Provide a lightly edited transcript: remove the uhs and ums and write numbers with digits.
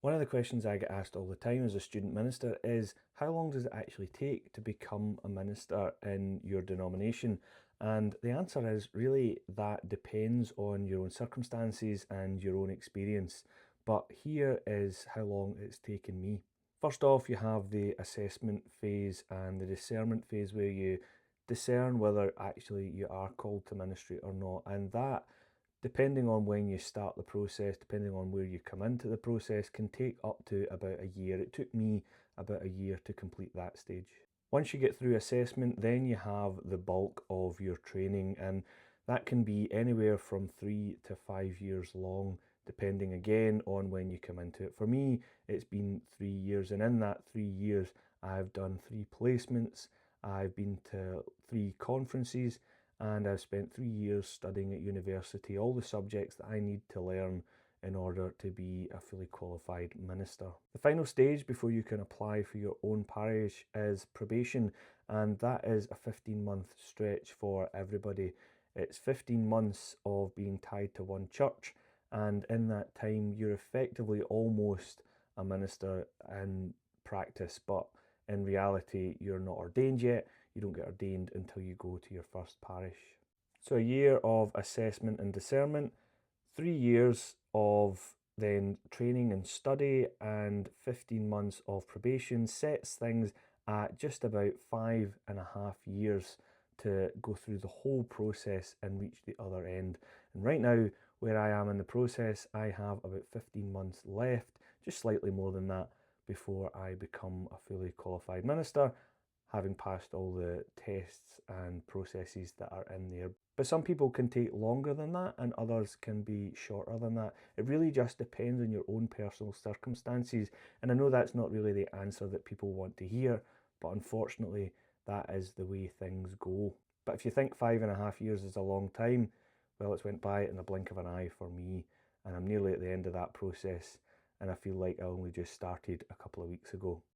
One of the questions I get asked all the time as a student minister is how long does it actually take to become a minister in your denomination? And the answer is really that depends on your own circumstances and your own experience. But here is how long it's taken me. First off, you have the assessment phase and the discernment phase where you discern whether actually you are called to ministry or not. And that, depending on when you start the process, depending on where you come into the process, can take up to about a year. It took me about a year to complete that stage. Once you get through assessment, then you have the bulk of your training, and that can be anywhere from 3 to 5 years long, depending again on when you come into it. For me, it's been 3 years, and in that 3 years, I've done 3 placements, I've been to 3 conferences, and I've spent 3 years studying at university all the subjects that I need to learn in order to be a fully qualified minister. The final stage before you can apply for your own parish is probation, and that is a 15-month stretch for everybody. It's 15 months of being tied to one church, and in that time, you're effectively almost a minister in practice, but in reality, you're not ordained yet. You don't get ordained until you go to your first parish. So, a year of assessment and discernment, 3 years of then training and study, and 15 months of probation sets things at just about 5.5 years to go through the whole process and reach the other end. And right now, where I am in the process, I have about 15 months left, just slightly more than that, before I become a fully qualified minister, having passed all the tests and processes that are in there. But some people can take longer than that, and others can be shorter than that. It really just depends on your own personal circumstances. And I know that's not really the answer that people want to hear, but unfortunately, that is the way things go. But if you think 5.5 years is a long time, well, it's went by in the blink of an eye for me, and I'm nearly at the end of that process, and I feel like I only just started a couple of weeks ago.